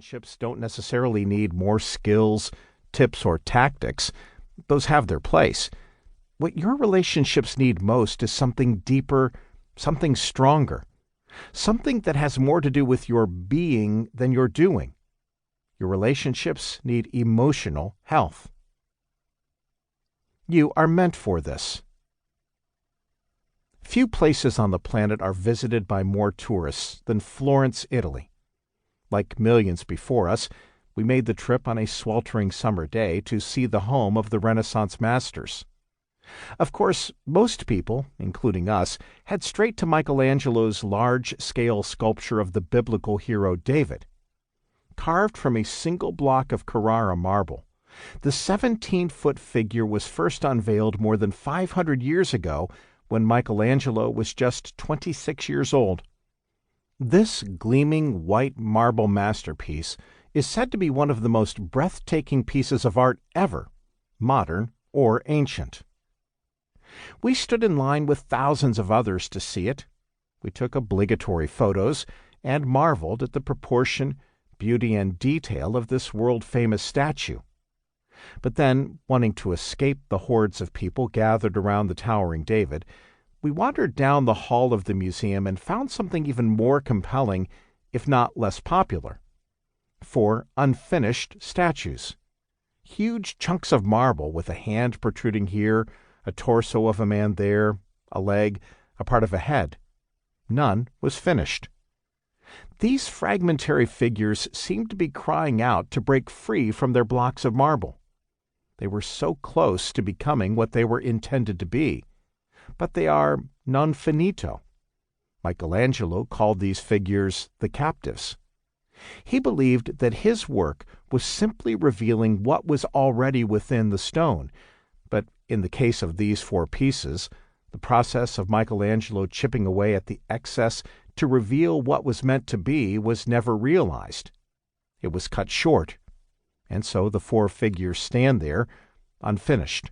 Relationships don't necessarily need more skills, tips, or tactics. Those have their place. What your relationships need most is something deeper, something stronger, something that has more to do with your being than your doing. Your relationships need emotional health. You are meant for this. Few places on the planet are visited by more tourists than Florence, Italy. Like millions before us, we made the trip on a sweltering summer day to see the home of the Renaissance masters. Of course, most people, including us, head straight to Michelangelo's large-scale sculpture of the biblical hero David. Carved from a single block of Carrara marble, the 17-foot figure was first unveiled more than 500 years ago when Michelangelo was just 26 years old. This gleaming white marble masterpiece is said to be one of the most breathtaking pieces of art ever, modern or ancient. We stood in line with thousands of others to see it. We took obligatory photos and marveled at the proportion, beauty, and detail of this world-famous statue. But then, wanting to escape the hordes of people gathered around the towering David, we wandered down the hall of the museum and found something even more compelling, if not less popular. 4 unfinished statues. Huge chunks of marble with a hand protruding here, a torso of a man there, a leg, a part of a head. None was finished. These fragmentary figures seemed to be crying out to break free from their blocks of marble. They were so close to becoming what they were intended to be, but they are non finito. Michelangelo called these figures the captives. He believed that his work was simply revealing what was already within the stone, but in the case of these 4 pieces, the process of Michelangelo chipping away at the excess to reveal what was meant to be was never realized. It was cut short, and so the 4 figures stand there, unfinished.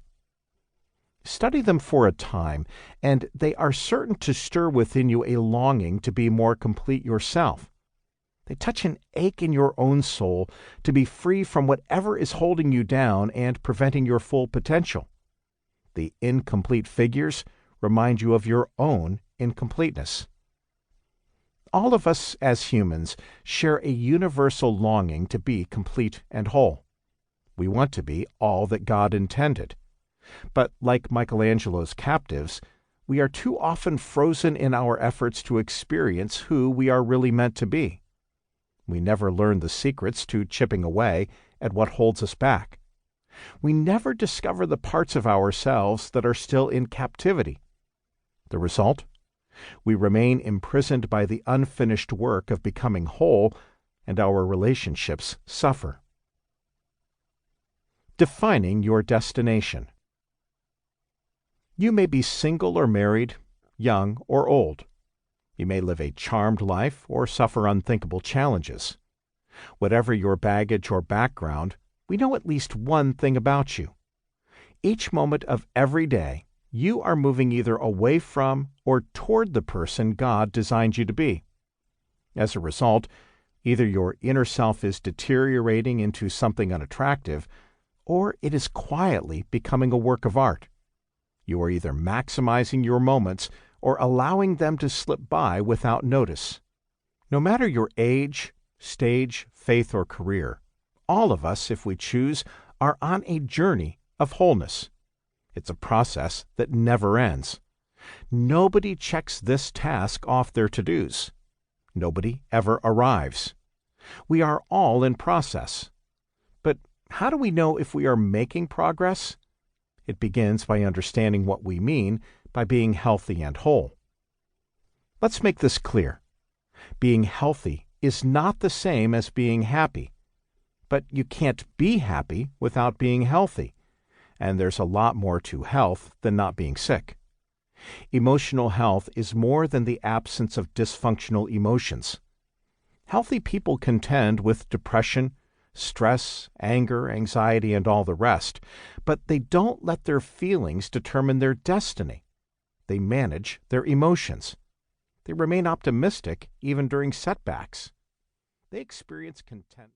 Study them for a time, and they are certain to stir within you a longing to be more complete yourself. They touch an ache in your own soul to be free from whatever is holding you down and preventing your full potential. The incomplete figures remind you of your own incompleteness. All of us as humans share a universal longing to be complete and whole. We want to be all that God intended. But like Michelangelo's captives, we are too often frozen in our efforts to experience who we are really meant to be. We never learn the secrets to chipping away at what holds us back. We never discover the parts of ourselves that are still in captivity. The result? We remain imprisoned by the unfinished work of becoming whole, and our relationships suffer. Defining your destination. You may be single or married, young or old. You may live a charmed life or suffer unthinkable challenges. Whatever your baggage or background, we know at least one thing about you. Each moment of every day, you are moving either away from or toward the person God designed you to be. As a result, either your inner self is deteriorating into something unattractive, or it is quietly becoming a work of art. You are either maximizing your moments or allowing them to slip by without notice. No matter your age, stage, faith, or career, all of us, if we choose, are on a journey of wholeness. It's a process that never ends. Nobody checks this task off their to-dos. Nobody ever arrives. We are all in process. But how do we know if we are making progress? It begins by understanding what we mean by being healthy and whole. Let's make this clear. Being healthy is not the same as being happy. But you can't be happy without being healthy. And there's a lot more to health than not being sick. Emotional health is more than the absence of dysfunctional emotions. Healthy people contend with depression, stress, anger, anxiety, and all the rest, but they don't let their feelings determine their destiny. They manage their emotions. They remain optimistic even during setbacks. They experience content.